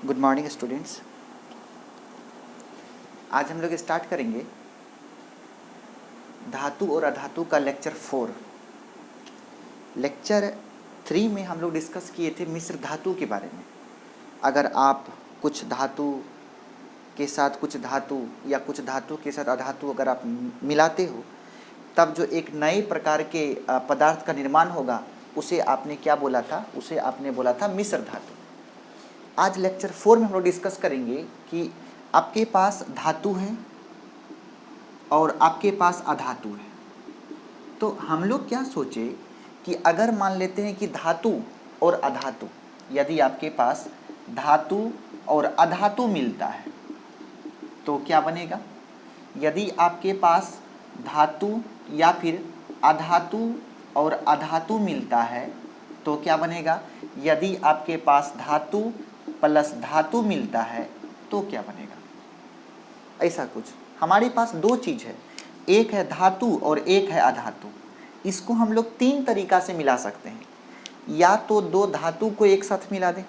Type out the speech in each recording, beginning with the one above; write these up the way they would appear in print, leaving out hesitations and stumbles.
Good morning students. आज हम लोग स्टार्ट करेंगे धातु और अधातु का लेक्चर 4। लेक्चर 3 में हम लोग डिस्कस किए थे मिश्र धातु के बारे में। अगर आप कुछ धातु के साथ कुछ धातु या कुछ धातु के साथ अधातु अगर आप मिलाते हो तब जो एक नए प्रकार के पदार्थ का निर्माण होगा उसे आपने क्या बोला था? उसे आपने बोला था मिश्र धातु। आज लेक्चर 4 में हम लोग डिस्कस करेंगे कि आपके पास धातु है और आपके पास अधातु है। तो हम लोग क्या सोचे कि अगर मान लेते हैं कि धातु और अधातु, यदि आपके पास धातु और अधातु मिलता है तो क्या बनेगा? यदि आपके पास धातु या फिर अधातु और अधातु मिलता है तो क्या बनेगा? यदि आपके पास धातु प्लस धातु मिलता है तो क्या बनेगा? ऐसा कुछ हमारे पास दो चीज़ है, एक है धातु और एक है अधातु। इसको हम लोग तीन तरीका से मिला सकते हैं। या तो दो धातु को एक साथ मिला दें,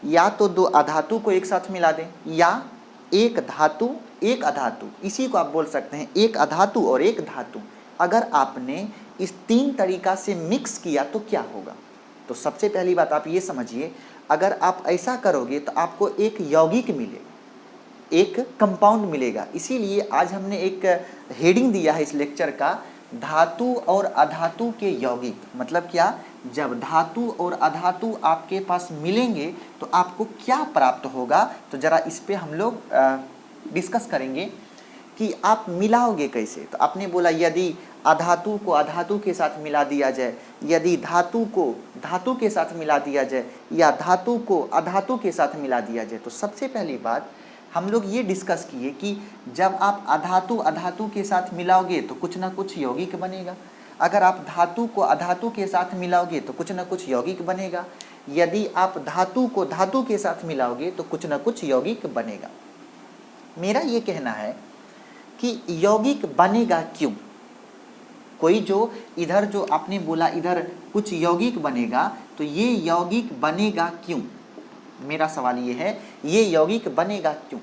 या तो दो अधातु को एक साथ मिला दें, या एक धातु एक अधातु। इसी को आप बोल सकते हैं एक अधातु और एक धातु। अगर आपने इस तीन तरीका से मिक्स किया तो क्या होगा? तो सबसे पहली बात आप ये समझिए, अगर आप ऐसा करोगे तो आपको एक यौगिक मिलेगा, एक कंपाउंड मिलेगा। इसीलिए आज हमने एक हेडिंग दिया है इस लेक्चर का, धातु और अधातु के यौगिक। मतलब क्या? जब धातु और अधातु आपके पास मिलेंगे तो आपको क्या प्राप्त होगा? तो ज़रा इस पे हम लोग डिस्कस करेंगे कि आप मिलाओगे कैसे। तो आपने बोला यदि अधातु को अधातु के साथ मिला दिया जाए, यदि धातु को धातु के साथ मिला दिया जाए, या धातु को अधातु के साथ मिला दिया जाए। तो सबसे पहली बात हम लोग ये डिस्कस किए कि जब आप अधातु अधातु के साथ मिलाओगे तो कुछ ना कुछ यौगिक बनेगा। अगर आप धातु को अधातु के साथ मिलाओगे तो कुछ ना कुछ यौगिक बनेगा। यदि आप धातु को धातु के साथ मिलाओगे तो कुछ ना कुछ यौगिक बनेगा। मेरा ये कहना है कि यौगिक बनेगा क्यों? कोई जो इधर जो आपने बोला इधर कुछ यौगिक बनेगा, तो ये यौगिक बनेगा क्यों? मेरा सवाल ये है, ये यौगिक बनेगा क्यों?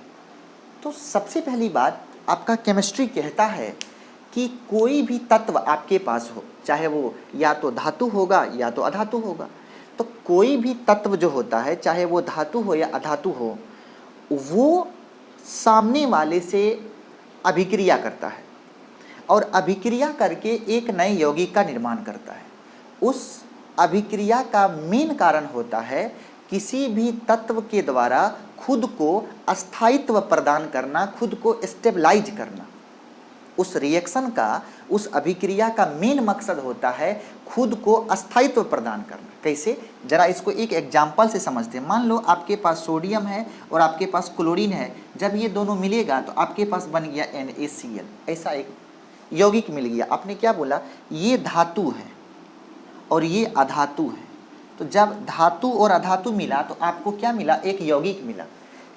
तो सबसे पहली बात, आपका केमिस्ट्री कहता है कि कोई भी तत्व आपके पास हो, चाहे वो या तो धातु होगा या तो अधातु होगा, तो कोई भी तत्व जो होता है, चाहे वो धातु हो या अधातु हो, वो सामने वाले से अभिक्रिया करता है और अभिक्रिया करके एक नए यौगिक का निर्माण करता है। उस अभिक्रिया का मेन कारण होता है किसी भी तत्व के द्वारा खुद को अस्थायित्व प्रदान करना, खुद को स्टेबलाइज करना। उस रिएक्शन का, उस अभिक्रिया का मेन मकसद होता है खुद को अस्थायित्व प्रदान करना। कैसे? जरा इसको एक एग्जाम्पल से समझते हैं। मान लो आपके पास सोडियम है और आपके पास क्लोरीन है। जब ये दोनों मिलेगा तो आपके पास बन गया NaCl। ऐसा एक यौगिक मिल गया। आपने क्या बोला? ये धातु है और ये अधातु है। तो जब धातु और अधातु मिला तो आपको क्या मिला? एक यौगिक मिला।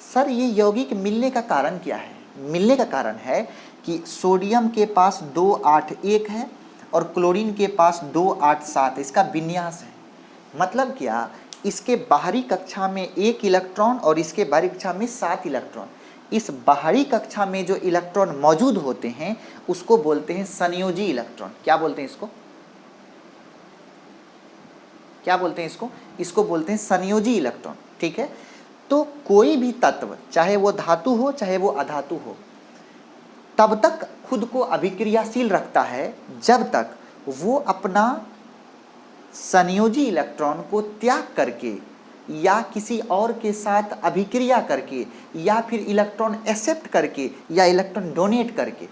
सर ये यौगिक मिलने का कारण क्या है? मिलने का कारण है कि सोडियम के पास 281 है और क्लोरीन के पास 287। इसका विन्यास है। मतलब क्या? इसके बाहरी कक्षा में 1 इलेक्ट्रॉन और इसके बाहरी कक्षा में 7 इलेक्ट्रॉन। इस बाहरी कक्षा में जो इलेक्ट्रॉन मौजूद होते हैं उसको बोलते हैं संयोजी इलेक्ट्रॉन। क्या बोलते हैं इसको? क्या बोलते हैं इसको? इसको बोलते हैं संयोजी इलेक्ट्रॉन। ठीक है। तो कोई भी तत्व, चाहे वो धातु हो चाहे वो अधातु हो, तब तक खुद को अभिक्रियाशील रखता है जब तक वो अपना संयोजी इलेक्ट्रॉन को त्याग करके या किसी और के साथ अभिक्रिया करके या फिर इलेक्ट्रॉन एक्सेप्ट करके या इलेक्ट्रॉन डोनेट करके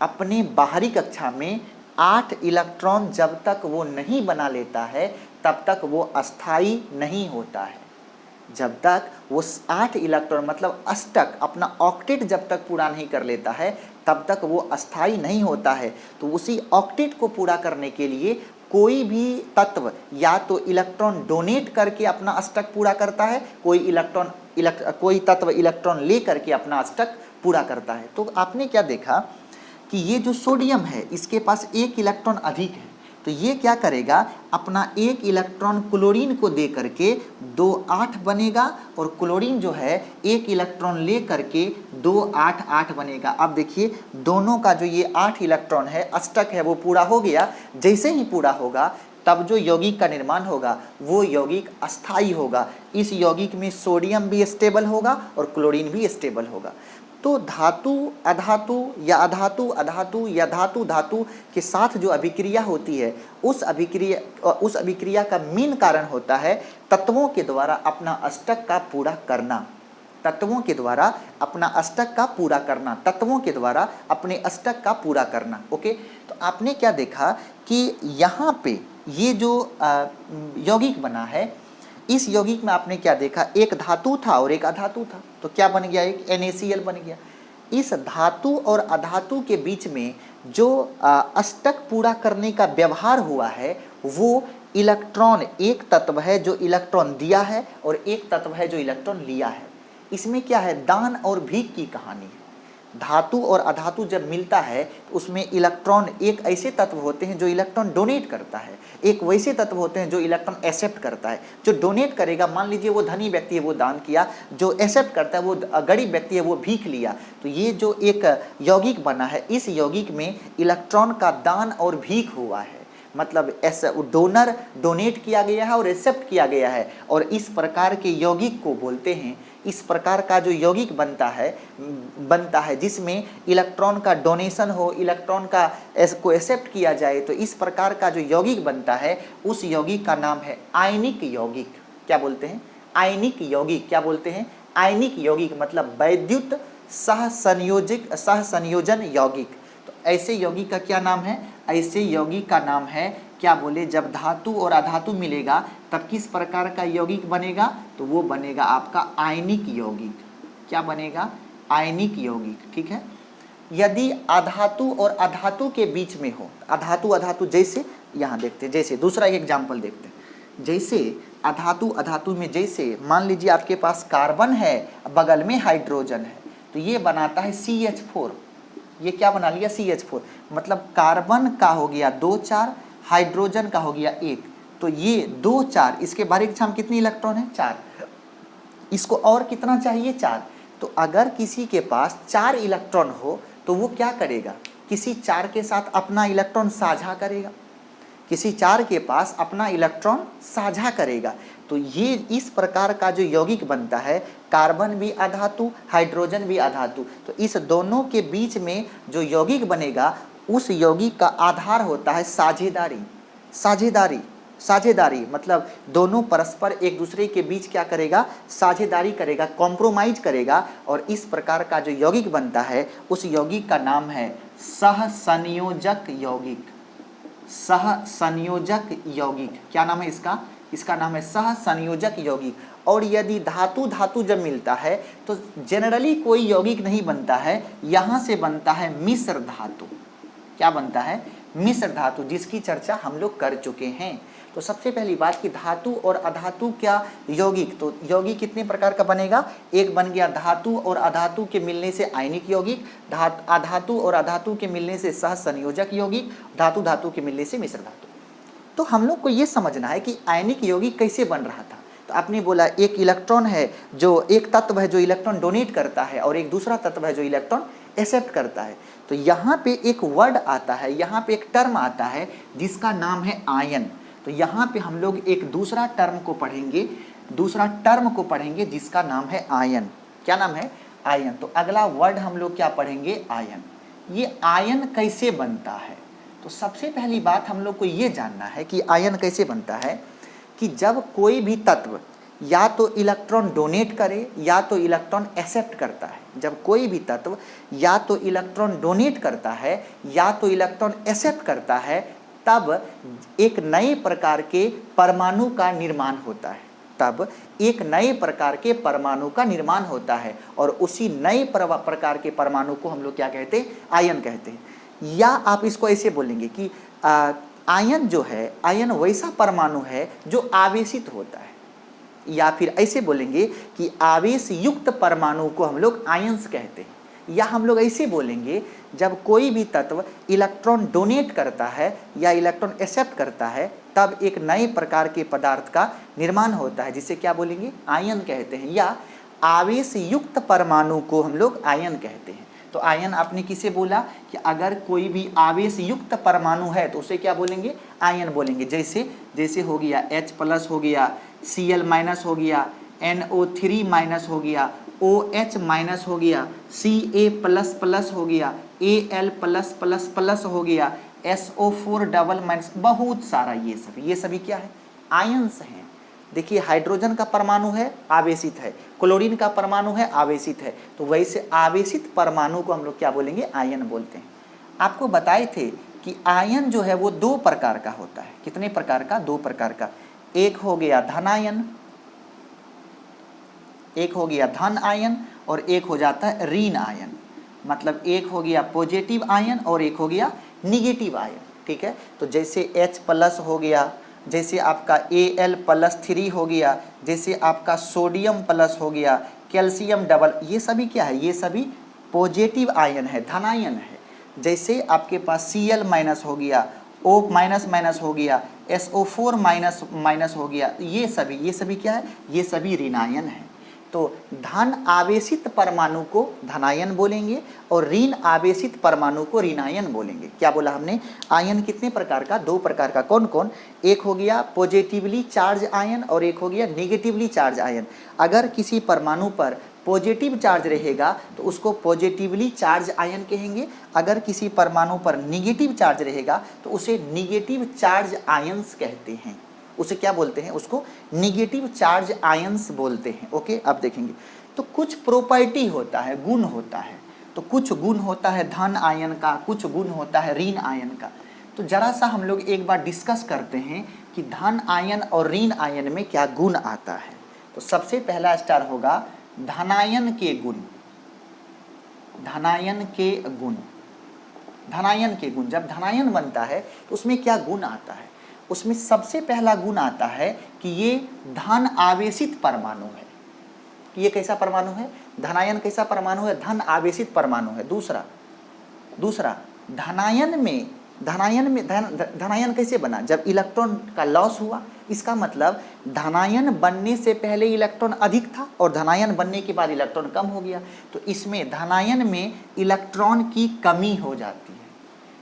अपने बाहरी कक्षा में 8 इलेक्ट्रॉन जब तक वो नहीं बना लेता है तब तक वो अस्थाई नहीं होता है। जब तक वो 8 इलेक्ट्रॉन मतलब अष्टक, अपना ऑक्टेट जब तक पूरा नहीं कर लेता है तब तक वो अस्थाई नहीं होता है। तो उसी ऑक्टेट को पूरा करने के लिए कोई भी तत्व या तो इलेक्ट्रॉन डोनेट करके अपना अष्टक पूरा करता है, कोई तत्व इलेक्ट्रॉन ले करके अपना अष्टक पूरा करता है। तो आपने क्या देखा कि ये जो सोडियम है इसके पास 1 इलेक्ट्रॉन अधिक है, तो ये क्या करेगा, अपना एक इलेक्ट्रॉन क्लोरीन को दे करके 2 8 बनेगा, और क्लोरीन जो है एक इलेक्ट्रॉन ले करके 2 8 8 बनेगा। अब देखिए दोनों का जो ये 8 इलेक्ट्रॉन है, अष्टक है, वो पूरा हो गया। जैसे ही पूरा होगा तब जो यौगिक का निर्माण होगा वो यौगिक अस्थाई होगा। इस यौगिक में सोडियम भी स्टेबल होगा और क्लोरीन भी स्टेबल होगा। तो धातु अधातु या अधातु अधातु या धातु धातु के साथ जो अभिक्रिया होती है, उस अभिक्रिया का मेन कारण होता है तत्वों के द्वारा अपना अष्टक का पूरा करना। तत्वों के द्वारा अपना अष्टक का पूरा करना, तत्वों के द्वारा अपने अष्टक का पूरा करना। ओके, तो आपने क्या देखा कि यहाँ पे ये जो यौगिक बना है, इस यौगिक में आपने क्या देखा, एक धातु था और एक अधातु था, तो क्या बन गया, एक NaCl बन गया। इस धातु और अधातु के बीच में जो अष्टक पूरा करने का व्यवहार हुआ है, वो इलेक्ट्रॉन, एक तत्व है जो इलेक्ट्रॉन दिया है और एक तत्व है जो इलेक्ट्रॉन लिया है। इसमें क्या है, दान और भीख की कहानी है। धातु और अधातु जब मिलता है तो उसमें इलेक्ट्रॉन, एक ऐसे तत्व होते हैं जो इलेक्ट्रॉन डोनेट करता है, एक वैसे तत्व होते हैं जो इलेक्ट्रॉन एक्सेप्ट करता है। जो डोनेट करेगा, मान लीजिए वो धनी व्यक्ति है, वो दान किया, जो एक्सेप्ट करता है वो गरीब व्यक्ति है, वो भीख लिया। तो ये जो एक यौगिक बना है, इस यौगिक में इलेक्ट्रॉन का दान और भीख हुआ है, मतलब ऐसा डोनर डोनेट किया गया है और एक्सेप्ट किया गया है, और इस प्रकार के यौगिक को बोलते हैं। इस प्रकार का जो यौगिक बनता है जिसमें इलेक्ट्रॉन का डोनेशन हो, इलेक्ट्रॉन का को एक्सेप्ट किया जाए, तो इस प्रकार का जो यौगिक बनता है उस यौगिक का नाम है आयनिक यौगिक। क्या बोलते हैं, आयनिक यौगिक। क्या बोलते हैं, आयनिक यौगिक, मतलब वैद्युत सहसंयोजन यौगिक। तो ऐसे यौगिक का क्या नाम है, ऐसे यौगिक का नाम है, क्या बोले, जब धातु और अधातु मिलेगा तब किस प्रकार का यौगिक बनेगा, तो वो बनेगा आपका आयनिक यौगिक। क्या बनेगा, आयनिक यौगिक। ठीक है, यदि अधातु और अधातु के बीच में हो, अधातु अधातु, जैसे यहाँ देखते हैं, जैसे दूसरा एक एग्जाम्पल देखते हैं, जैसे अधातु अधातु में, जैसे मान लीजिए आपके पास कार्बन है, बगल में हाइड्रोजन है, तो ये बनाता है CH4। ये क्या बना लिया, CH4, मतलब कार्बन का हो गया 2 4, हाइड्रोजन का हो गया 1, तो ये 2 4, इसके बारीक छाम कितनी इलेक्ट्रॉन है, 4, इसको और कितना चाहिए, 4। तो अगर किसी के पास 4 इलेक्ट्रॉन हो तो वो क्या करेगा, किसी 4 के साथ अपना इलेक्ट्रॉन साझा करेगा, किसी 4 के पास अपना इलेक्ट्रॉन साझा करेगा। तो ये इस प्रकार का जो यौगिक बनता है, कार्बन भी अधातु, हाइड्रोजन भी अधातु, तो इस दोनों के बीच में जो यौगिक बनेगा उस यौगिक का आधार होता है साझेदारी। साझेदारी, साझेदारी मतलब दोनों परस्पर एक दूसरे के बीच क्या करेगा, साझेदारी करेगा, कॉम्प्रोमाइज करेगा, और इस प्रकार का जो यौगिक बनता है उस यौगिक का नाम है सहसंयोजक यौगिक। सहसंयोजक यौगिक, क्या नाम है इसका, इसका नाम है सहसंयोजक यौगिक। और यदि धातु धातु जब मिलता है तो जनरली कोई यौगिक नहीं बनता है, यहाँ से बनता है मिश्र धातु। क्या बनता है, मिश्र धातु, जिसकी चर्चा हम लोग कर चुके हैं। तो सबसे पहली बात कि धातु और अधातु क्या यौगिक, तो यौगिक कितने प्रकार का बनेगा, एक बन गया धातु और अधातु के मिलने से आयनिक यौगिक, अधातु और अधातु के मिलने से सहसंयोजक यौगिक, धातु धातु के मिलने से मिश्र धातु। तो हम लोग को ये समझना है कि आयनिक यौगिक कैसे बन रहा था। तो आपने बोला एक इलेक्ट्रॉन है, जो एक तत्व है जो इलेक्ट्रॉन डोनेट करता है, और एक दूसरा तत्व है जो इलेक्ट्रॉन एक्सेप्ट करता है। तो यहाँ पे एक वर्ड आता है, यहाँ पे एक टर्म आता है जिसका नाम है आयन। तो यहाँ पे हम लोग एक दूसरा टर्म को पढ़ेंगे, जिसका नाम है आयन। क्या नाम है, आयन। तो अगला वर्ड हम लोग क्या पढ़ेंगे, आयन। ये आयन कैसे बनता है, तो सबसे पहली बात हम लोग को ये जानना है कि आयन कैसे बनता है, कि जब कोई भी तत्व या तो इलेक्ट्रॉन डोनेट करे या तो इलेक्ट्रॉन एक्सेप्ट करता है, जब कोई भी तत्व या तो इलेक्ट्रॉन डोनेट करता है या तो इलेक्ट्रॉन एक्सेप्ट करता है, तब एक नए प्रकार के परमाणु का निर्माण होता है, तब एक नए प्रकार के परमाणु का निर्माण होता है, और उसी नए प्रकार के परमाणु को हम लोग क्या कहते हैं, आयन कहते हैं। या आप इसको ऐसे बोलेंगे कि आयन जो है, आयन वैसा परमाणु है जो आवेशित होता है, या फिर ऐसे बोलेंगे कि आवेश युक्त परमाणु को हम लोग आयंस कहते हैं। या हम लोग ऐसे बोलेंगे, जब कोई भी तत्व इलेक्ट्रॉन डोनेट करता है या इलेक्ट्रॉन एक्सेप्ट करता है तब एक नए प्रकार के पदार्थ का निर्माण होता है, जिसे क्या बोलेंगे, आयन कहते हैं, या आवेश युक्त परमाणु को हम लोग आयन कहते हैं। तो आयन आपने किसे बोला कि अगर कोई भी आवेश युक्त परमाणु है तो उसे क्या बोलेंगे, आयन बोलेंगे। जैसे जैसे हो गया H+ हो गया, Cl- हो गया, NO3- हो गया, OH- हो गया, Ca++ हो गया, Al+++ हो गया, SO4 बहुत सारा, ये सभी क्या है, आयंस हैं। देखिए हाइड्रोजन का परमाणु है आवेशित है, क्लोरीन का परमाणु है आवेशित है, तो वैसे आवेशित परमाणु को हम लोग क्या बोलेंगे, आयन बोलते हैं। आपको बताए थे कि आयन जो है वो 2 प्रकार का होता है। कितने प्रकार का, 2 प्रकार का। एक हो गया धन आयन, एक हो गया धन आयन और एक हो जाता है ऋण आयन। मतलब एक हो गया पॉजिटिव आयन और एक हो गया निगेटिव आयन। ठीक है, तो जैसे H+ हो गया, जैसे आपका Al+3 हो गया, जैसे आपका सोडियम प्लस हो गया, कैल्शियम डबल, ये सभी क्या है, ये सभी पॉजिटिव आयन है, धनायन है। जैसे आपके पास Cl- हो गया, O- हो गया, SO4- हो गया, ये सभी क्या है, ये सभी ऋणायन है। तो धन आवेशित परमाणु को धनायन बोलेंगे और ऋण आवेशित परमाणु को ऋणायन बोलेंगे। क्या बोला हमने, आयन कितने प्रकार का, 2 प्रकार का। कौन कौन, एक हो गया पॉजिटिवली चार्ज आयन और एक हो गया निगेटिवली चार्ज आयन। अगर किसी परमाणु पर पॉजिटिव चार्ज रहेगा तो उसको पॉजिटिवली चार्ज आयन कहेंगे, अगर किसी परमाणु पर निगेटिव चार्ज रहेगा तो उसे निगेटिव चार्ज आयंस कहते हैं। उसे क्या बोलते हैं, उसको निगेटिव चार्ज आयंस बोलते हैं। ओके, अब देखेंगे तो कुछ प्रॉपर्टी होता है, गुण होता है। तो कुछ गुण होता है धन आयन का, कुछ गुण होता है ऋण आयन का। तो जरा सा हम लोग एक बार डिस्कस करते हैं कि धन आयन और ऋण आयन में क्या गुण आता है। तो सबसे पहला स्टार होगा धनायन के गुण। धनायन के गुण, धनायन के गुण, जब धनायन बनता है तो उसमें क्या गुण आता है, उसमें सबसे पहला गुण आता है कि ये धन आवेशित परमाणु है। ये कैसा परमाणु है, धनायन कैसा परमाणु है, धन आवेशित परमाणु है। दूसरा धनायन में धनायन कैसे बना, जब इलेक्ट्रॉन का लॉस हुआ। इसका मतलब धनायन बनने से पहले इलेक्ट्रॉन अधिक था और धनायन बनने के बाद इलेक्ट्रॉन कम हो गया, तो इसमें धनायन में इलेक्ट्रॉन की कमी हो जाती है,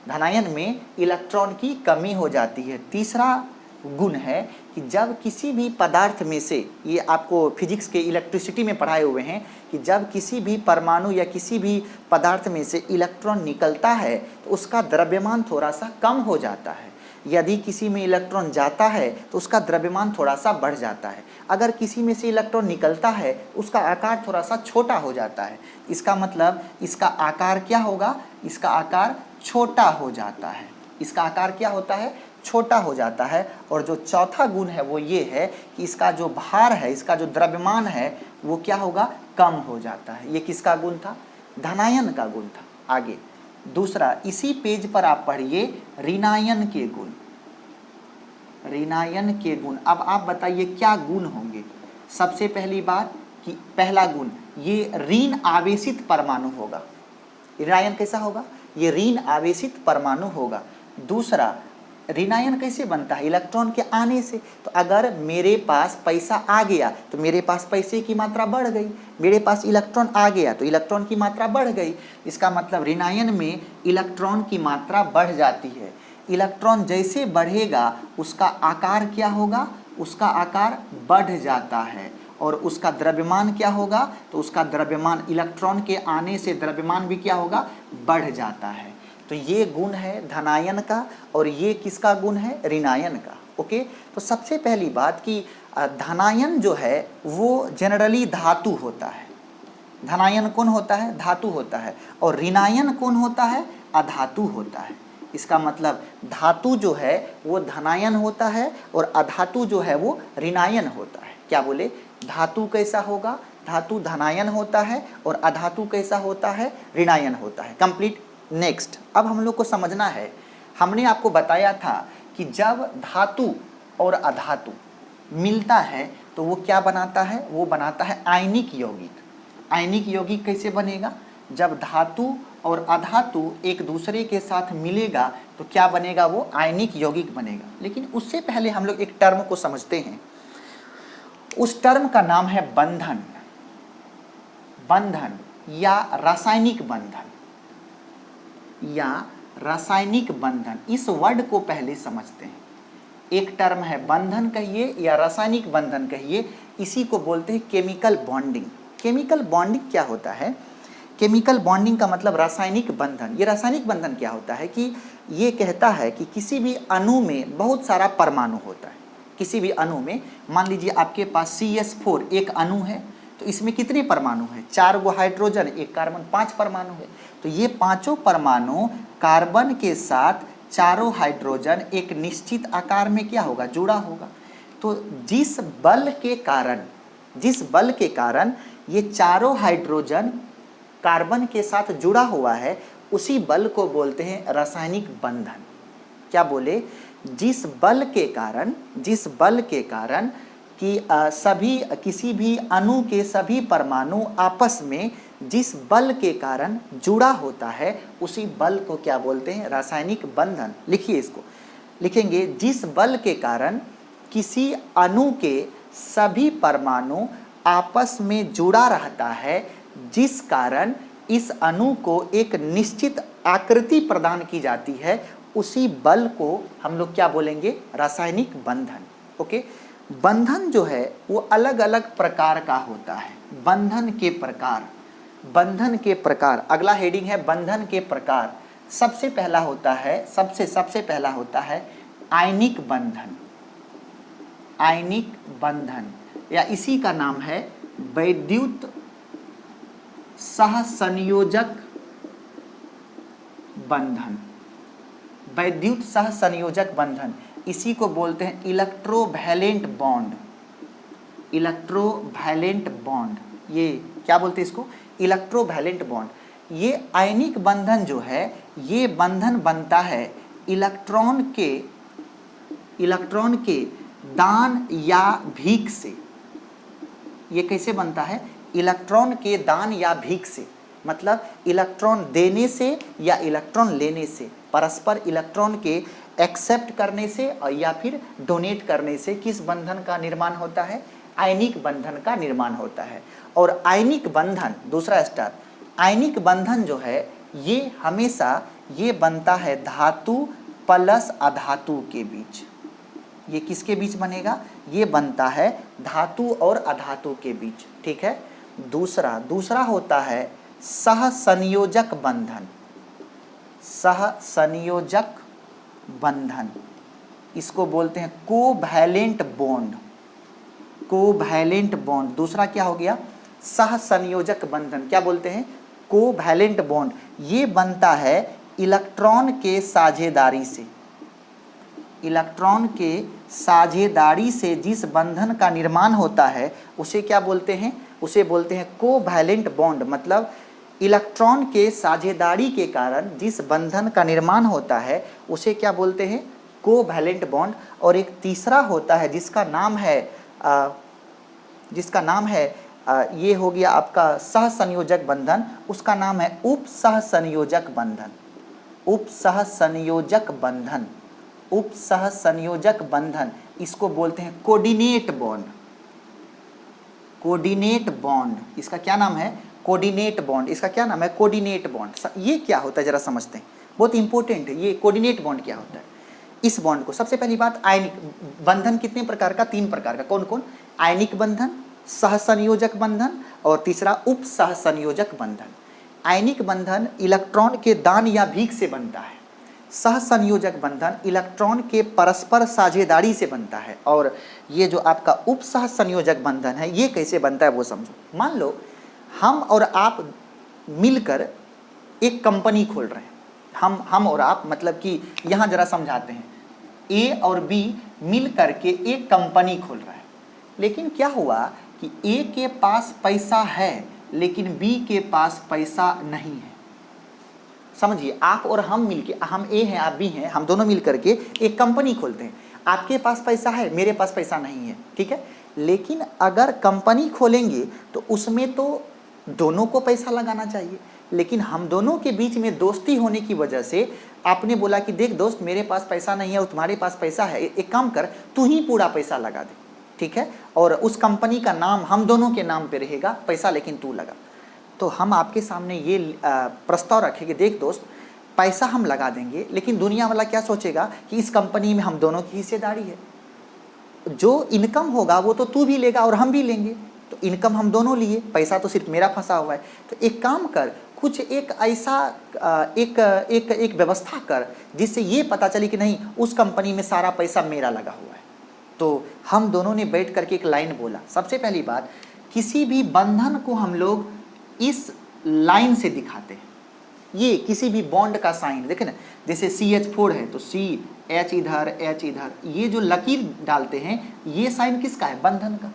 धनायन में इलेक्ट्रॉन की कमी हो जाती है। तीसरा गुण है कि जब किसी भी पदार्थ में से, ये आपको फिजिक्स के इलेक्ट्रिसिटी में पढ़ाए हुए हैं, कि जब किसी भी परमाणु या किसी भी पदार्थ में से इलेक्ट्रॉन निकलता है तो उसका द्रव्यमान थोड़ा सा कम हो जाता है। यदि किसी में इलेक्ट्रॉन जाता है तो उसका द्रव्यमान थोड़ा सा बढ़ जाता है। अगर किसी में से इलेक्ट्रॉन निकलता है उसका आकार थोड़ा सा छोटा हो जाता है। इसका मतलब इसका आकार क्या होगा, इसका आकार छोटा हो जाता है। इसका आकार क्या होता है, छोटा हो जाता है। और जो चौथा गुण है वो ये है कि इसका जो भार है, इसका जो द्रव्यमान है वो क्या होगा, कम हो जाता है। ये किसका गुण था, धनायन का गुण था। आगे दूसरा, इसी पेज पर आप पढ़िए ऋणायन के गुण। ऋणायन के गुण, अब आप बताइए क्या गुण होंगे। सबसे पहली बात कि पहला गुण, ये ऋण आवेशित परमाणु होगा। ऋणायन कैसा होगा, ये ऋण आवेशित परमाणु होगा। दूसरा, ऋणायन कैसे बनता है, इलेक्ट्रॉन के आने से। तो अगर मेरे पास पैसा आ गया तो मेरे पास पैसे की मात्रा बढ़ गई, मेरे पास इलेक्ट्रॉन आ गया तो इलेक्ट्रॉन की मात्रा बढ़ गई। इसका मतलब ऋणायन में इलेक्ट्रॉन की मात्रा बढ़ जाती है। इलेक्ट्रॉन जैसे बढ़ेगा उसका आकार क्या होगा, उसका आकार बढ़ जाता है। और उसका द्रव्यमान क्या होगा, तो उसका द्रव्यमान इलेक्ट्रॉन के आने से द्रव्यमान भी क्या होगा, बढ़ जाता है। तो ये गुण है धनायन का और ये किसका गुण है, ऋणायन का। ओके, तो सबसे पहली बात कि धनायन जो है वो जनरली धातु होता है। धनायन कौन होता है, धातु होता है। और ऋणायन कौन होता है, अधातु होता है। इसका मतलब धातु जो है वो धनायन होता है और अधातु जो है वो ऋणायन होता है। क्या बोले, धातु कैसा होगा, धातु धनायन होता है और अधातु कैसा होता है, ऋणायन होता है। कंप्लीट। नेक्स्ट, अब हम लोग को समझना है, हमने आपको बताया था कि जब धातु और अधातु मिलता है तो वो क्या बनाता है, वो बनाता है आयनिक यौगिक। आयनिक यौगिक कैसे बनेगा, जब धातु और अधातु एक दूसरे के साथ मिलेगा तो क्या बनेगा, वो आयनिक यौगिक बनेगा। लेकिन उससे पहले हम लोग एक टर्म को समझते हैं, उस टर्म का नाम है बंधन। बंधन या रासायनिक बंधन, या रासायनिक बंधन, इस वर्ड को पहले समझते हैं। एक टर्म है बंधन कहिए या रासायनिक बंधन कहिए, इसी को बोलते हैं केमिकल बॉन्डिंग। केमिकल बॉन्डिंग क्या होता है? केमिकल बॉन्डिंग का मतलब रासायनिक बंधन। ये रासायनिक बंधन क्या होता है कि ये कहता है कि किसी भी अणु में बहुत सारा परमाणु होता है। किसी भी अणु में, मान लीजिए आपके पास CH4 एक अणु है, तो इसमें कितने परमाणु हैं? 4 गो हाइड्रोजन, 1 कार्बन, 5 परमाणु है। तो ये पांचों परमाणु कार्बन के साथ चारों हाइड्रोजन एक निश्चित आकार में क्या होगा, जुड़ा होगा। तो जिस बल के कारण ये चारों हाइड्रोजन कार्बन के साथ जुड़ा हुआ है, उसी बल को बोलते हैं रासायनिक बंधन। क्या बोले? जिस बल के कारण कि किसी भी अणु के सभी परमाणु आपस में जिस बल के कारण जुड़ा होता है, उसी बल को क्या बोलते हैं, रासायनिक बंधन। लिखिए इसको, लिखेंगे जिस बल के कारण किसी अणु के सभी परमाणु आपस में जुड़ा रहता है, जिस कारण इस अणु को एक निश्चित आकृति प्रदान की जाती है, उसी बल को हम लोग क्या बोलेंगे, रासायनिक बंधन। ओके, बंधन जो है वो अलग अलग प्रकार का होता है। बंधन के प्रकार, अगला हेडिंग है बंधन के प्रकार। सबसे पहला होता है आयनिक बंधन, या इसी का नाम है वैद्युत सहसंयोजक बंधन। वैद्युत सहसंयोजक बंधन, इसी को बोलते हैं इलेक्ट्रोवैलेंट बॉन्ड। ये क्या बोलते हैं इसको, इलेक्ट्रोवैलेंट बॉन्ड। ये आयनिक बंधन जो है, ये बंधन बनता है इलेक्ट्रॉन के दान या भीख से। ये कैसे बनता है? इलेक्ट्रॉन के दान या भीख से, मतलब इलेक्ट्रॉन देने से या इलेक्ट्रॉन लेने से, परस्पर इलेक्ट्रॉन के एक्सेप्ट करने से और या फिर डोनेट करने से किस बंधन का निर्माण होता है? आयनिक बंधन का निर्माण होता है। और आयनिक बंधन, दूसरा स्टेप, आयनिक बंधन जो है ये हमेशा ये बनता है धातु प्लस अधातु के बीच। ये किसके बीच बनेगा? ये बनता है धातु और अधातु के बीच। ठीक है। दूसरा होता है सहसंयोजक बंधन। इसको बोलते हैं कोवैलेंट बॉन्ड। दूसरा क्या हो गया? सहसंयोजक बंधन। क्या बोलते हैं? Covalent bond. ये बनता है इलेक्ट्रॉन के साझेदारी से जिस बंधन का निर्माण होता है उसे क्या बोलते हैं? उसे बोलते हैं कोवैलेंट बॉन्ड। मतलब इलेक्ट्रॉन के साझेदारी के कारण जिस बंधन का निर्माण होता है उसे क्या बोलते हैं? Covalent bond. और एक तीसरा होता है जिसका नाम है ये हो गया आपका सहसंयोजक बंधन, उसका नाम है उपसहसंयोजक बंधन। इसको बोलते हैं कोऑर्डिनेट बॉन्ड। इसका क्या नाम है? Coordinate bond. ये क्या होता है जरा समझते हैं, बहुत इंपॉर्टेंट है। ये कोऑर्डिनेट बॉन्ड क्या होता है? इस बॉन्ड को, सबसे पहली बात, आयनिक बंधन कितने प्रकार का? 3 प्रकार का। कौन कौन? आयनिक बंधन, सहसंयोजक बंधन और तीसरा उपसहसंयोजक बंधन। आयनिक बंधन इलेक्ट्रॉन के दान या भीख से बनता है। सहसंयोजक बंधन इलेक्ट्रॉन के परस्पर साझेदारी से बनता है। और ये जो आपका उपसहसंयोजक बंधन है, ये कैसे बनता है वो समझो। मान लो हम और आप मिलकर एक कंपनी खोल रहे हैं। हम और आप, मतलब कि यहाँ जरा समझाते हैं, ए और बी मिल करके एक कंपनी खोल रहा है। लेकिन क्या हुआ कि ए के पास पैसा है लेकिन बी के पास पैसा नहीं है। समझिए, आप और हम मिलके, हम ए हैं आप बी हैं, हम दोनों मिल करके एक कंपनी खोलते हैं। आपके पास पैसा है, मेरे पास पैसा नहीं है, ठीक है। लेकिन अगर कंपनी खोलेंगे तो उसमें तो दोनों को पैसा लगाना चाहिए। लेकिन हम दोनों के बीच में दोस्ती होने की वजह से आपने बोला कि देख दोस्त, मेरे पास पैसा नहीं है और तुम्हारे पास पैसा है, एक काम कर, तू ही पूरा पैसा लगा दे, ठीक है, और उस कंपनी का नाम हम दोनों के नाम पे रहेगा, पैसा लेकिन तू लगा। तो हम आपके सामने ये प्रस्ताव रखेंगे, देख दोस्त, पैसा हम लगा देंगे, लेकिन दुनिया वाला क्या सोचेगा कि इस कंपनी में हम दोनों की हिस्सेदारी है, जो इनकम होगा वो तो तू भी लेगा और हम भी लेंगे, तो इनकम हम दोनों लिए, पैसा तो सिर्फ मेरा फंसा हुआ है। तो एक काम कर, कुछ एक ऐसा एक एक एक व्यवस्था कर जिससे ये पता चले कि नहीं, उस कंपनी में सारा पैसा मेरा लगा हुआ है। तो हम दोनों ने बैठ करके एक लाइन बोला। सबसे पहली बात, किसी भी बंधन को हम लोग इस लाइन से दिखाते हैं, ये किसी भी बॉन्ड का साइन देखें ना, जैसे CH4 है तो CH इधर H इधर, ये जो लकीर डालते हैं ये साइन किसका है, बंधन का।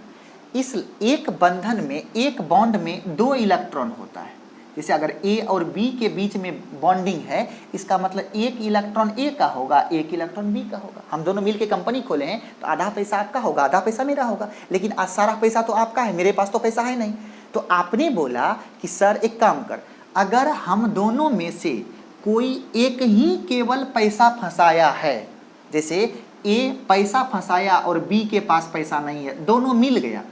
इस एक बंधन में, एक बॉन्ड में 2 इलेक्ट्रॉन होता है। जैसे अगर A और B के बीच में बॉन्डिंग है, इसका मतलब एक इलेक्ट्रॉन A का होगा, एक इलेक्ट्रॉन B का होगा। हम दोनों मिलके कंपनी खोले हैं तो आधा पैसा आपका होगा, आधा पैसा मेरा होगा, लेकिन आज सारा पैसा तो आपका है, मेरे पास तो पैसा है नहीं। तो आपने बोला कि सर एक काम कर, अगर हम दोनों में से कोई एक ही केवल पैसा फंसाया है, जैसे A पैसा फंसाया और B के पास पैसा नहीं है, दोनों मिल गया,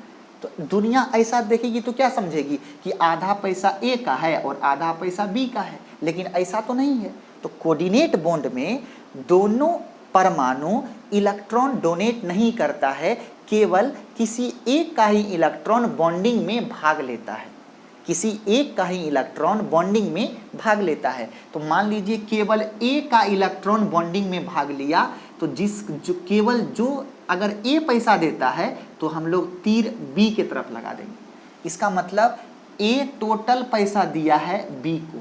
तो दुनिया ऐसा देखेगी तो क्या समझेगी कि आधा पैसा A का है और आधा पैसा B का है, लेकिन ऐसा तो नहीं है। तो कोऑर्डिनेट बॉन्ड में दोनों परमाणु इलेक्ट्रॉन डोनेट नहीं करता है, केवल किसी एक का ही इलेक्ट्रॉन बॉन्डिंग में भाग लेता है, किसी एक का ही इलेक्ट्रॉन बॉन्डिंग में भाग लेता है। तो मान लीजिए केवल A का इलेक्ट्रॉन बॉन्डिंग में भाग लिया, तो केवल जो अगर A पैसा देता है तो हम लोग तीर B की तरफ लगा देंगे। इसका मतलब A टोटल पैसा दिया है B को,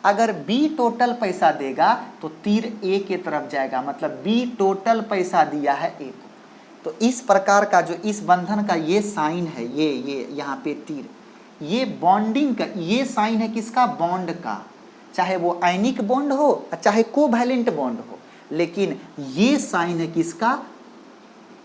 अगर B टोटल पैसा देगा तो तीर A के तरफ जाएगा, मतलब B टोटल पैसा दिया है A को। तो इस प्रकार का जो इस बंधन का ये साइन है, ये यहाँ पे तीर, ये बॉन्डिंग का ये साइन है किसका, बॉन्ड का, चाहे वो आयनिक बॉन्ड हो चाहे कोवैलेंट बॉन्ड हो, लेकिन ये साइन है किसका,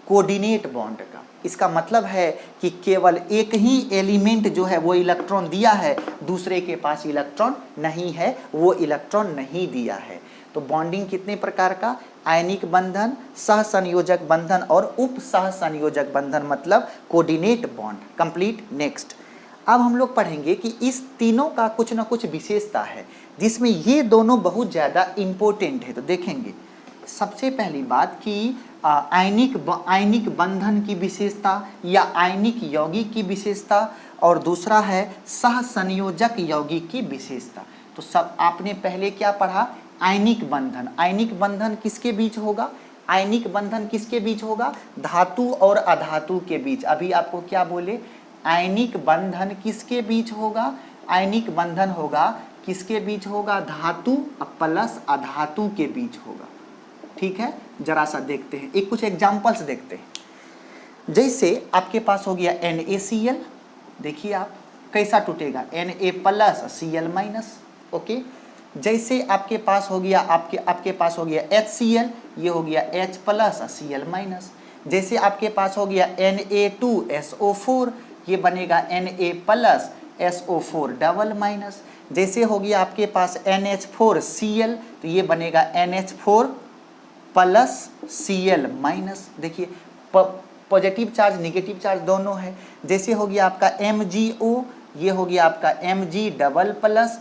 कोऑर्डिनेट बॉन्ड का। इसका मतलब है कि केवल एक ही एलिमेंट जो है वो इलेक्ट्रॉन दिया है, दूसरे के पास इलेक्ट्रॉन नहीं है, वो इलेक्ट्रॉन नहीं दिया है। तो बॉन्डिंग कितने प्रकार का, आयनिक बंधन, सहसंयोजक बंधन और उप सहसंयोजक बंधन, मतलब कोऑर्डिनेट बॉन्ड। कंप्लीट। नेक्स्ट, अब हम लोग पढ़ेंगे कि इस तीनों का कुछ ना कुछ विशेषता है जिसमें ये दोनों बहुत ज़्यादा इम्पोर्टेंट है। तो देखेंगे सबसे पहली बात कि आयनिक बंधन की विशेषता या आयनिक यौगिक की विशेषता, और दूसरा है सहसंयोजक यौगिक की विशेषता। तो सब आपने पहले क्या पढ़ा, आयनिक बंधन। आयनिक बंधन किसके बीच होगा, आयनिक बंधन किसके बीच होगा, धातु और अधातु के बीच। अभी आपको क्या बोले, आयनिक बंधन किसके बीच होगा, आयनिक बंधन होगा किसके बीच होगा, धातु प्लस अधातु के बीच होगा। ठीक है, जरा सा देखते हैं, एक कुछ एग्जांपल्स देखते हैं। जैसे आपके पास हो गया NaCl, देखिए आप कैसा टूटेगा, Na plus Cl minus. Okay, जैसे आपके पास हो गया आपके पास हो गया HCl, ये हो गया H प्लस Cl माइनस। जैसे आपके पास हो गया Na2SO4, ये बनेगा Na plus SO4 double minus. जैसे हो गया आपके पास NH4Cl, तो ये बनेगा NH4 प्लस Cl माइनस। देखिए पॉजिटिव चार्ज नेगेटिव चार्ज दोनों है। जैसे हो गया आपका MgO, ये हो गया आपका Mg डबल प्लस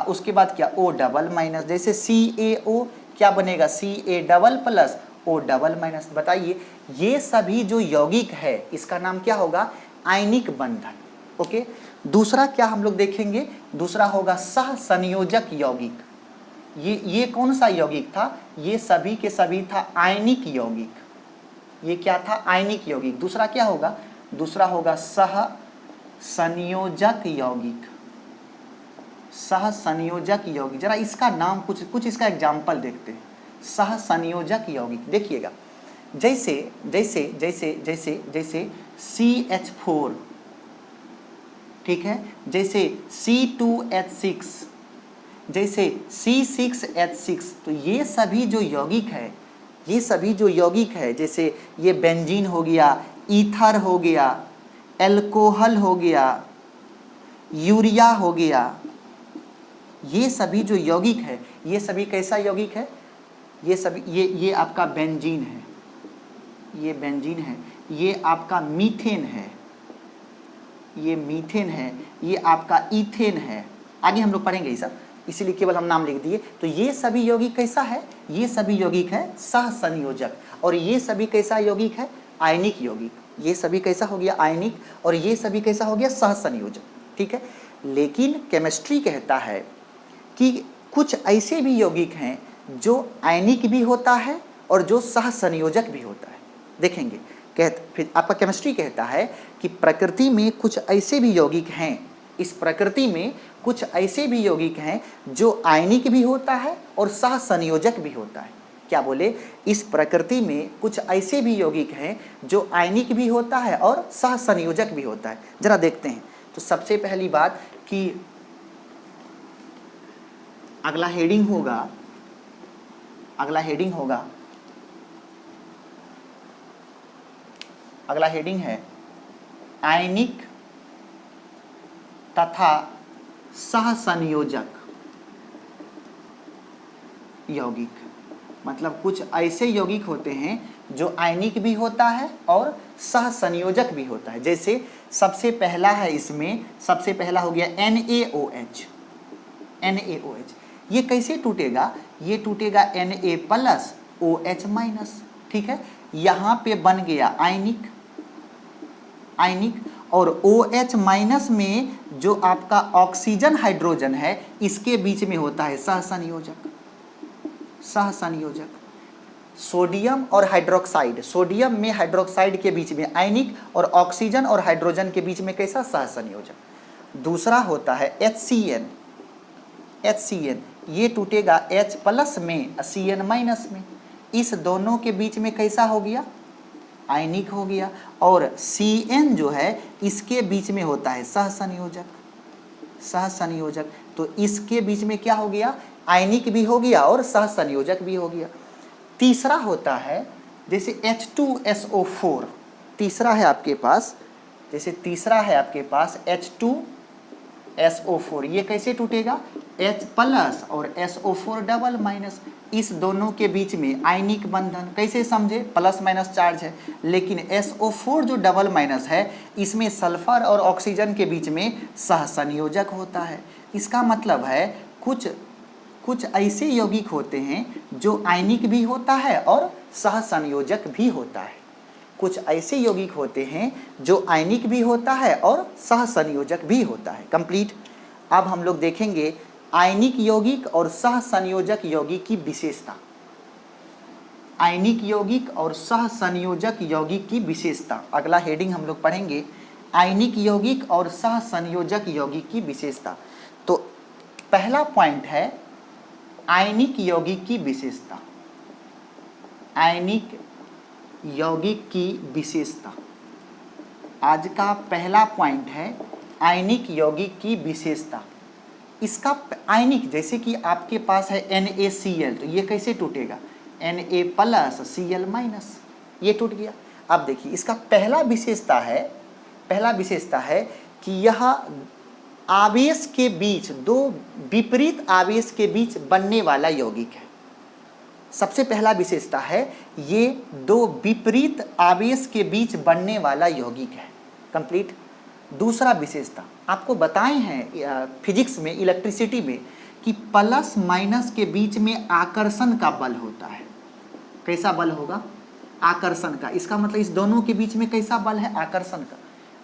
उसके बाद क्या O डबल माइनस। जैसे CaO क्या बनेगा, Ca double plus O double minus. बताइए ये सभी जो यौगिक है इसका नाम क्या होगा, आयनिक बंधन। ओके, दूसरा क्या हम लोग देखेंगे, दूसरा होगा सहसंयोजक यौगिक। ये कौन सा यौगिक था, ये सभी के सभी था आयनिक यौगिक। ये क्या था, आयनिक यौगिक। दूसरा क्या होगा, दूसरा होगा सहसंयोजक यौगिक। सहसंयोजक यौगिक, जरा इसका नाम कुछ इसका एग्जाम्पल देखते हैं। सहसंयोजक यौगिक देखिएगा, जैसे जैसे जैसे जैसे जैसे CH4, ठीक है, जैसे C2H6, जैसे C6H6, तो ये सभी जो यौगिक है, ये सभी जो यौगिक है, जैसे ये बेंजीन हो गया, ईथर हो गया, एल्कोहल हो गया, यूरिया हो गया, ये सभी जो यौगिक है, ये सभी कैसा यौगिक है, ये सभी ये आपका बेंजीन है, ये बेंजीन है, ये आपका मीथेन है, ये मीथेन है, ये आपका ईथेन है। आगे हम लोग पढ़ेंगे ये सब, इसीलिए केवल हम नाम लिख दिए। तो ये सभी यौगिक कैसा है, ये सभी यौगिक है सहसंयोजक। और ये सभी कैसा यौगिक है, आयनिक यौगिक। ये सभी कैसा हो गया, आयनिक, और ये सभी कैसा हो गया, सहसंयोजक। ठीक है, लेकिन केमिस्ट्री कहता है कि कुछ ऐसे भी यौगिक हैं जो आयनिक भी होता है और जो सहसंयोजक भी होता है। देखेंगे, फिर आपका केमिस्ट्री कहता है कि प्रकृति में कुछ ऐसे भी यौगिक हैं, इस प्रकृति में कुछ ऐसे भी यौगिक हैं जो आयनिक भी होता है और सहसंयोजक भी होता है। क्या बोले, इस प्रकृति में कुछ ऐसे भी यौगिक हैं जो आयनिक भी होता है और सहसंयोजक भी होता है। जरा देखते हैं। तो सबसे पहली बात कि अगला हेडिंग होगा, अगला हेडिंग है आयनिक तथा सहसंयोजक यौगिक। मतलब कुछ ऐसे यौगिक होते हैं जो आयनिक भी होता है और सहसंयोजक भी होता है। जैसे सबसे पहला है, इसमें सबसे पहला हो गया NaOH। NaOH ये कैसे टूटेगा, ये टूटेगा Na+OH-। ठीक है, यहाँ पे बन गया आयनिक, और OH- में जो आपका ऑक्सीजन हाइड्रोजन है इसके बीच में होता है सहसंयोजक। सोडियम और हाइड्रोक्साइड, सोडियम में हाइड्रोक्साइड के बीच में आयनिक, और ऑक्सीजन और हाइड्रोजन के बीच में कैसा, सहसंयोजक। दूसरा होता है HCN। ये टूटेगा H+ में, Cn- में। इस दोनों के बीच में कैसा हो गया, आयनिक हो गया। और Cn जो है इसके बीच में होता है सहसंयोजक। तो इसके बीच में क्या हो गया, आयनिक भी हो गया और सहसंयोजक भी हो गया। तीसरा होता है जैसे H2SO4, तीसरा है आपके पास, जैसे तीसरा है आपके पास H2SO4, ये कैसे टूटेगा, H+ और SO4-। इस दोनों के बीच में आयनिक बंधन, कैसे समझे, +- चार्ज है, लेकिन SO4 जो डबल- है इसमें सल्फर और ऑक्सीजन के बीच में सहसंयोजक होता है। इसका मतलब है कुछ ऐसे यौगिक होते हैं जो आयनिक भी होता है और सहसंयोजक भी होता है। कुछ ऐसे यौगिक होते हैं जो आयनिक भी होता है और सहसंयोजक भी होता है। कंप्लीट। अब हम लोग देखेंगे आयनिक यौगिक और सहसंयोजक यौगिक की विशेषता। आयनिक यौगिक और सहसंयोजक यौगिक की विशेषता, अगला हेडिंग हम लोग पढ़ेंगे, आयनिक यौगिक और सहसंयोजक यौगिक की विशेषता। तो पहला पॉइंट है आयनिक यौगिक की विशेषता। आयनिक यौगिक की विशेषता, आज का पहला पॉइंट है आयनिक यौगिक की विशेषता। इसका आयनिक, जैसे कि आपके पास है NaCl, तो ये कैसे टूटेगा, Na+Cl-, ये टूट गया। अब देखिए इसका पहला विशेषता है कि यह आवेश के बीच, दो विपरीत आवेश के बीच बनने वाला यौगिक है। सबसे पहला विशेषता है ये दो विपरीत आवेश के बीच बनने वाला यौगिक है। कंप्लीट। दूसरा विशेषता आपको बताए हैं फिजिक्स में, इलेक्ट्रिसिटी में, कि +- के बीच में आकर्षण का बल होता है। कैसा बल होगा, आकर्षण का। इसका मतलब इस दोनों के बीच में कैसा बल है, आकर्षण का।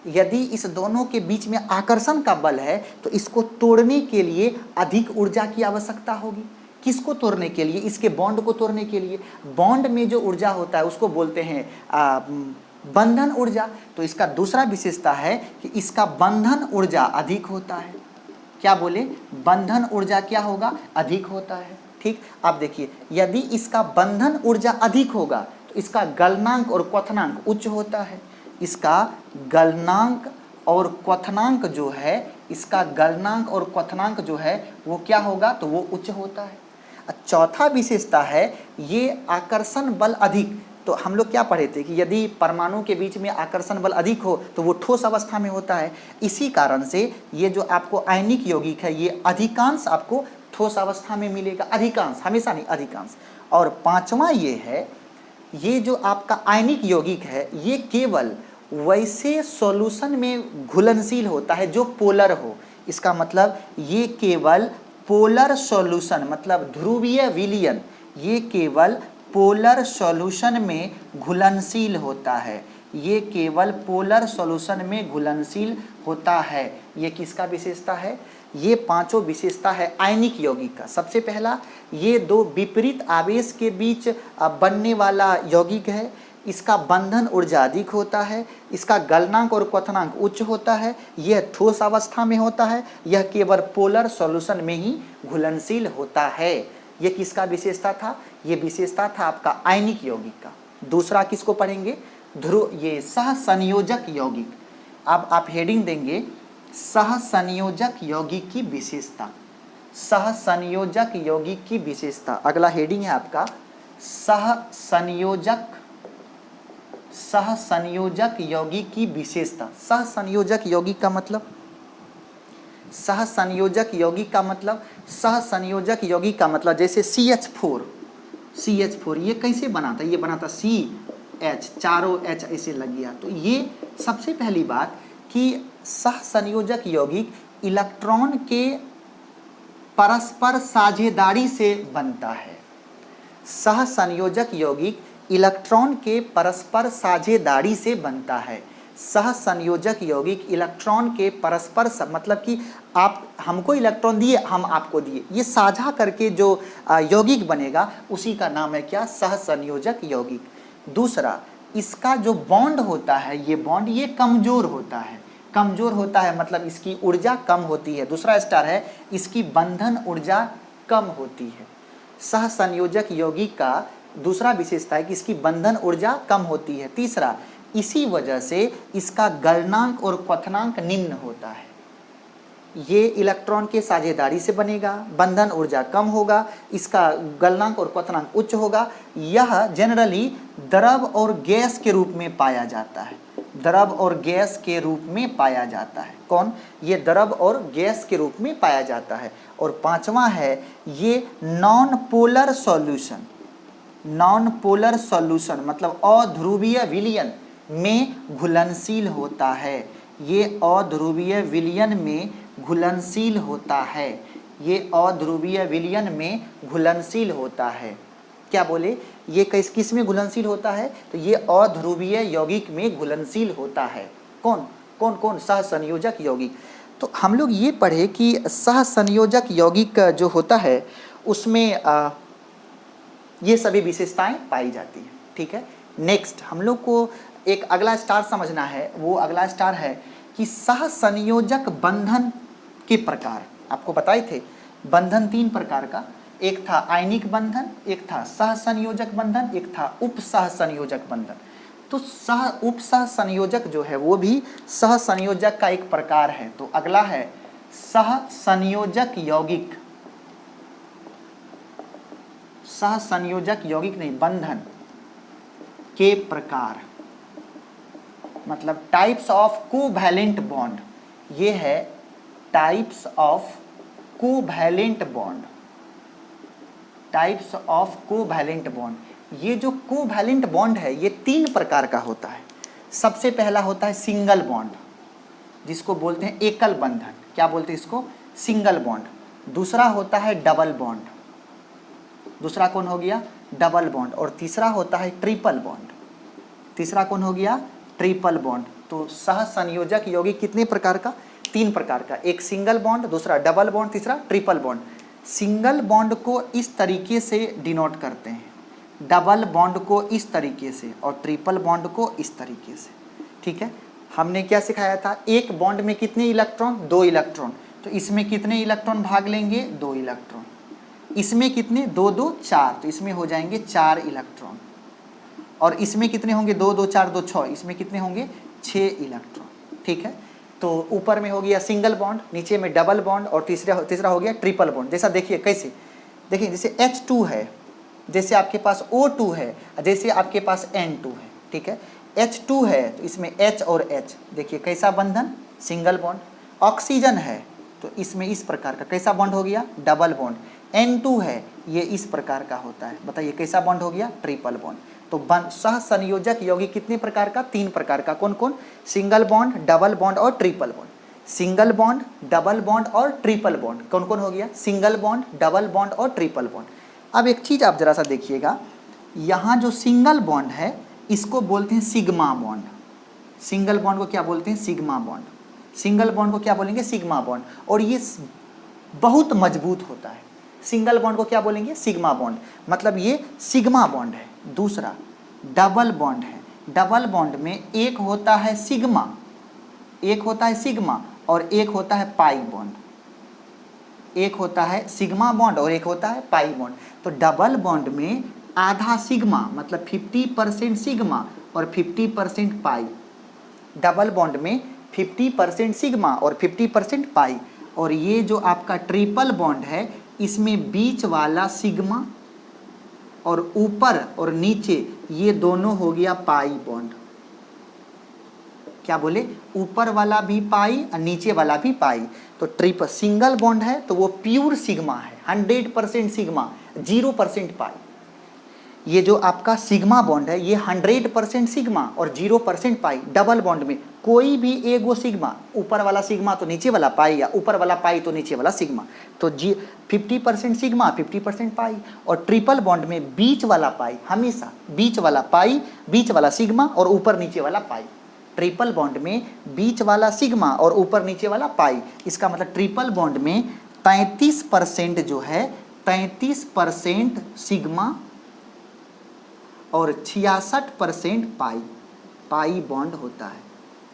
यदि इस दोनों के बीच में आकर्षण का बल है तो इसको तोड़ने के लिए अधिक ऊर्जा की आवश्यकता होगी। किसको तोड़ने के लिए, इसके बॉन्ड को तोड़ने के लिए। बॉन्ड में जो ऊर्जा होता है उसको बोलते हैं बंधन ऊर्जा। तो इसका दूसरा विशेषता है कि इसका बंधन ऊर्जा अधिक होता है। क्या बोले, बंधन ऊर्जा क्या होगा, अधिक होता है। ठीक। अब देखिए यदि इसका बंधन ऊर्जा अधिक होगा तो इसका गलनांक और क्वथनांक उच्च होता है। इसका गलनांक और क्वथनांक जो है, इसका गलनांक और क्वथनांक जो है वो क्या होगा, तो वो उच्च होता है। चौथा विशेषता है ये आकर्षण बल अधिक, तो हम लोग क्या पढ़े थे कि यदि परमाणु के बीच में आकर्षण बल अधिक हो तो वो ठोस अवस्था में होता है। इसी कारण से ये जो आपको आयनिक यौगिक है ये अधिकांश आपको ठोस अवस्था में मिलेगा, अधिकांश, हमेशा नहीं, अधिकांश। और पांचवा ये है, ये जो आपका आयनिक यौगिक है ये केवल वैसे सॉल्यूशन में घुलनशील होता है जो पोलर हो। इसका मतलब ये केवल पोलर सॉल्यूशन, मतलब ध्रुवीय विलयन, ये केवल पोलर सॉल्यूशन में घुलनशील होता है, ये केवल पोलर सॉल्यूशन में घुलनशील होता है। ये किसका विशेषता है? ये पांचों विशेषता है आयनिक यौगिक का। सबसे पहला, ये दो विपरीत आवेश के बीच बनने वाला यौगिक है, इसका बंधन ऊर्जा अधिक होता है, इसका गलनांक और क्वथनांक उच्च होता है, यह ठोस अवस्था में होता है, यह केवल पोलर सॉल्यूशन में ही घुलनशील होता है। यह किसका विशेषता था? यह विशेषता था आपका आयनिक यौगिक का। दूसरा किसको पढ़ेंगे? ये सहसंयोजक यौगिक। अब आप हेडिंग देंगे सहसंयोजक यौगिक की विशेषता, सहसंयोजक यौगिक की विशेषता। अगला हेडिंग है आपका सहसंयोजक यौगिक की विशेषता। सहसंयोजक यौगिक का मतलब, सहसंयोजक यौगिक का मतलब, सहसंयोजक यौगिक का मतलब जैसे CH4 ये कैसे बना था? ये बना था CH, चारों H ऐसे लग गया। तो ये सबसे पहली बात कि सहसंयोजक यौगिक इलेक्ट्रॉन के परस्पर साझेदारी से बनता है। सहसंयोजक यौगिक इलेक्ट्रॉन के परस्पर साझेदारी से बनता है। सहसंयोजक यौगिक इलेक्ट्रॉन के परस्पर मतलब कि आप हमको इलेक्ट्रॉन दिए, हम आपको दिए, ये साझा करके जो यौगिक बनेगा उसी का नाम है क्या? सहसंयोजक यौगिक। दूसरा, इसका जो बॉन्ड होता है, ये बॉन्ड ये कमजोर होता है। कमजोर होता है मतलब इसकी ऊर्जा कम होती है। दूसरा स्टार है, इसकी बंधन ऊर्जा कम होती है। सहसंयोजक यौगिक का दूसरा विशेषता है कि इसकी बंधन ऊर्जा कम होती है। तीसरा, इसी वजह से इसका गलनांक और क्वथनांक निम्न होता है। ये इलेक्ट्रॉन के साझेदारी से बनेगा, बंधन ऊर्जा कम होगा, इसका गलनांक और क्वथनांक उच्च होगा। यह जनरली द्रव और गैस के रूप में पाया जाता है, द्रव और गैस के रूप में पाया जाता है। कौन? ये द्रव और गैस के रूप में पाया जाता है। और पांचवा है, ये non polar solution, non polar solution मतलब अध्रुवीय विलयन में घुलनशील होता है। ये अध्रुवीय विलयन में घुलनशील होता है, ये अध्रुवीय विलयन में घुलनशील होता है। क्या बोले? ये किस में घुलनशील होता है? तो ये अध्रुवीय यौगिक में घुलनशील होता है। कौन कौन कौन? सहसंयोजक यौगिक। तो हम लोग ये पढ़े कि सहसंयोजक यौगिक जो होता है उसमें ये सभी विशेषताएं पाई जाती हैं। ठीक है। नेक्स्ट हम लोग को एक अगला स्टार समझना है। वो अगला स्टार है कि सहसंयोजक बंधन के प्रकार। आपको बताए थे बंधन 3 प्रकार का, एक था आयनिक बंधन, एक था सहसंयोजक बंधन, एक था उपसहसंयोजक बंधन। तो उपसहसंयोजक जो है वो भी सहसंयोजक का एक प्रकार है। तो अगला है सहसंयोजक यौगिक, सहसंयोजक यौगिक नहीं, बंधन के प्रकार मतलब टाइप्स ऑफ कोवैलेंट बॉन्ड। ये है types of covalent bond, types of covalent bond. ये जो कोवैलेंट बॉन्ड है ये 3 प्रकार का होता है। सबसे पहला होता है सिंगल बॉन्ड, जिसको बोलते हैं एकल बंधन। क्या बोलते हैं इसको? Single bond. दूसरा होता है डबल बॉन्ड, दूसरा कौन हो गया? Double bond. और तीसरा होता है ट्रिपल बॉन्ड। तीसरा कौन हो गया? Triple bond. तो सहसंयोजक यौगिक कितने प्रकार का? 3 प्रकार का, एक सिंगल बॉन्ड, दूसरा डबल बॉन्ड, तीसरा ट्रिपल बॉन्ड। सिंगल बॉन्ड को इस तरीके से डिनोट करते हैं, डबल बॉन्ड को इस तरीके से, और ट्रिपल बॉन्ड को इस तरीके से। ठीक है। हमने क्या सिखाया था? एक बॉन्ड में कितने इलेक्ट्रॉन? 2 इलेक्ट्रॉन। तो इसमें कितने इलेक्ट्रॉन भाग लेंगे? 2 इलेक्ट्रॉन। इसमें कितने? 2 2 4, तो इसमें हो जाएंगे 4 इलेक्ट्रॉन। और इसमें कितने होंगे? 2 2 4 2 6, इसमें कितने होंगे? 6 इलेक्ट्रॉन। ठीक है। तो ऊपर में हो गया सिंगल बॉन्ड, नीचे में डबल बॉन्ड, और तीसरा हो गया ट्रिपल बॉन्ड। जैसा देखिए कैसे, देखिए जैसे H2 है, जैसे आपके पास O2 है, जैसे आपके पास N2 है, ठीक है। H2 है तो इसमें H और H, देखिए कैसा बंधन, सिंगल बॉन्ड। ऑक्सीजन है तो इसमें इस प्रकार का कैसा बॉन्ड हो गया, डबल बॉन्ड। N2 है, ये इस प्रकार का होता है, बताइए कैसा बॉन्ड हो गया, ट्रिपल बॉन्ड। तो सह संयोजक यौगिक कितने प्रकार का, 3 प्रकार का। कौन कौन, सिंगल बॉन्ड, डबल बॉन्ड और triple bond. Single bond, double bond और ट्रिपल बॉन्ड कौन कौन हो गया, सिंगल बॉन्ड, डबल बॉन्ड और ट्रिपल बॉन्ड। अब एक चीज़ आप जरा सा देखिएगा, यहाँ जो सिंगल बॉन्ड है इसको बोलते हैं सिग्मा बॉन्ड। सिंगल बॉन्ड को क्या बोलते हैं, सिग्मा बॉन्ड। सिंगल बॉन्ड को क्या बोलेंगे, सिग्मा बॉन्ड। और ये बहुत मजबूत होता है। सिंगल बॉन्ड को क्या बोलेंगे, सिग्मा बॉन्ड, मतलब ये सिग्मा बॉन्ड है। दूसरा डबल बॉन्ड है। डबल बॉन्ड में एक होता है सिग्मा, एक होता है सिग्मा और एक होता है पाई बॉन्ड। एक होता है सिग्मा बॉन्ड और एक होता है पाई बॉन्ड। तो डबल बॉन्ड में आधा सिग्मा मतलब 50% सिग्मा और 50% पाई। डबल बॉन्ड में 50% सिग्मा और 50% पाई। और ये जो आपका ट्रिपल बॉन्ड है इसमें बीच वाला सिग्मा और ऊपर और नीचे ये दोनों हो गया पाई बॉन्ड। क्या बोले, ऊपर वाला भी पाई और नीचे वाला भी पाई। तो ट्रिपल सिंगल बॉन्ड है तो वो प्योर सिग्मा है, 100% सिग्मा, 0% पाई। ये जो आपका सिग्मा बॉन्ड है ये 100% सिग्मा और 0% पाई। डबल बॉन्ड में कोई भी एगो सिग्मा, ऊपर वाला सिग्मा तो नीचे वाला पाई, या ऊपर वाला पाई तो नीचे वाला सिग्मा। तो 50% सिग्मा 50% पाई। और ट्रिपल बॉन्ड में बीच वाला पाई, हमेशा बीच वाला पाई, बीच वाला सिग्मा और ऊपर नीचे वाला पाई। ट्रिपल बॉन्ड में बीच वाला सिग्मा और ऊपर नीचे वाला पाई। इसका मतलब ट्रिपल बॉन्ड में 33% जो है, 33% सिग्मा और 66% पाई, पाई बॉन्ड होता है।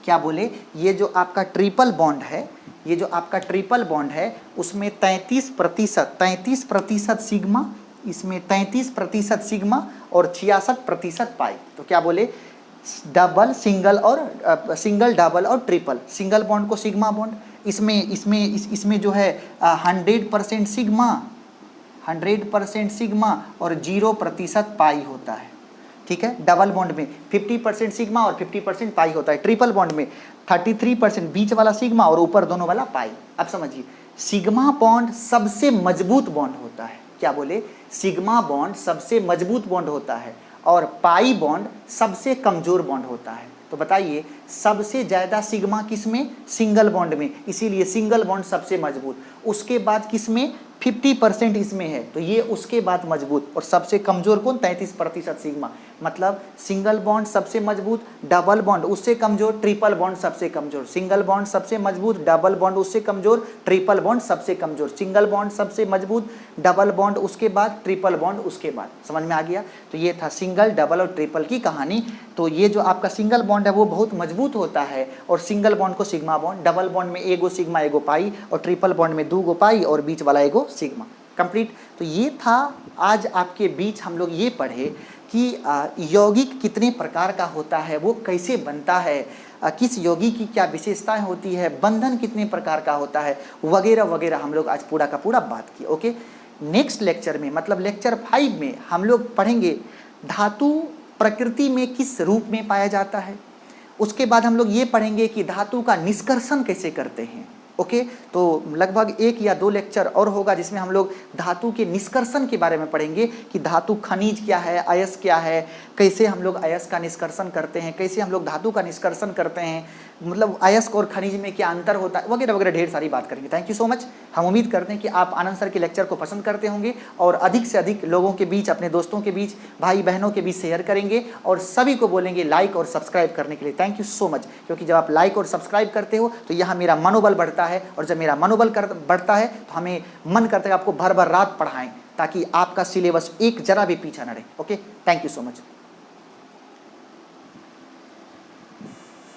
क्या बोले, ये जो आपका ट्रिपल बॉन्ड है, ये जो आपका ट्रिपल बॉन्ड है उसमें 33% सिग्मा, इसमें 33% सिग्मा और 66% पाई। तो क्या बोले, डबल, सिंगल और सिंगल, डबल और ट्रिपल। सिंगल बॉन्ड को सिग्मा बॉन्ड, इसमें जो है 100% सिग्मा, 100% सिग्मा और 0% पाई होता है, ठीक है। डबल बॉन्ड में 50% सिग्मा और 50% पाई होता है। ट्रिपल बॉन्ड में 33% बीच वाला सिग्मा और ऊपर दोनों वाला पाई। अब समझिए, सिग्मा बॉन्ड सबसे मजबूत बॉन्ड होता है। क्या बोले, सिग्मा बॉन्ड सबसे मजबूत बॉन्ड होता है और पाई बॉन्ड सबसे कमजोर बॉन्ड होता है। तो बताइए, सबसे ज़्यादा सिग्मा किसमें, सिंगल बॉन्ड में, इसीलिए सिंगल बॉन्ड सबसे मजबूत। उसके बाद किसमें, 50% इसमें है तो ये उसके बाद मजबूत। और सबसे कमजोर कौन, 33% सिग्मा। मतलब सिंगल बॉन्ड सबसे मजबूत, डबल बॉन्ड उससे कमजोर, ट्रिपल बॉन्ड सबसे कमजोर। सिंगल बॉन्ड सबसे मजबूत, डबल बॉन्ड उससे कमजोर, ट्रिपल बॉन्ड सबसे कमजोर। सिंगल बॉन्ड सबसे मजबूत, डबल बॉन्ड उसके बाद, ट्रिपल बॉन्ड उसके बाद। समझ में आ गया। तो ये था सिंगल, डबल और ट्रिपल की कहानी। तो ये जो आपका सिंगल बॉन्ड है वो बहुत मजबूत होता है और सिंगल बॉन्ड को सिग्मा बॉन्ड, डबल बॉन्ड में एगो सिग्मा एगो पाई और ट्रिपल बॉन्ड में 2 गो पाई और बीच वाला एगो सिग्मा। कंप्लीट। तो ये था आज आपके बीच हम लोग ये पढ़े कि यौगिक कितने प्रकार का होता है, वो कैसे बनता है, किस यौगिक की क्या विशेषताएं होती है, बंधन कितने प्रकार का होता है, वगैरह वगैरह हम लोग आज पूरा का पूरा बात किए। ओके, नेक्स्ट लेक्चर में मतलब लेक्चर 5 में हम लोग पढ़ेंगे धातु प्रकृति में किस रूप में पाया जाता है। उसके बाद हम लोग ये पढ़ेंगे कि धातु का निष्कर्षण कैसे करते हैं। ओके, तो लगभग 1 या 2 लेक्चर और होगा जिसमें हम लोग धातु के निष्कर्षण के बारे में पढ़ेंगे कि धातु खनिज क्या है, अयस्क क्या है, कैसे हम लोग अयस्क का निष्कर्षण करते हैं, कैसे हम लोग धातु का निष्कर्षण करते हैं, मतलब अयस्क और खनिज में क्या अंतर होता है, वगैरह वगैरह ढेर सारी बात करेंगे। Thank you so much. हम उम्मीद करते हैं कि आप आनंद सर के लेक्चर को पसंद करते होंगे और अधिक से अधिक लोगों के बीच, अपने दोस्तों के बीच, भाई बहनों के बीच शेयर करेंगे और सभी को बोलेंगे लाइक और सब्सक्राइब करने के लिए। Thank you so much. क्योंकि जब आप लाइक और सब्सक्राइब करते हो तो यहाँ मेरा मनोबल बढ़ता है और जब मेरा मनोबल बढ़ता है तो हमें मन करता है आपको भर भर रात पढ़ाएं ताकि आपका सिलेबस एक जरा भी पीछा न रहे। Okay, thank you so much.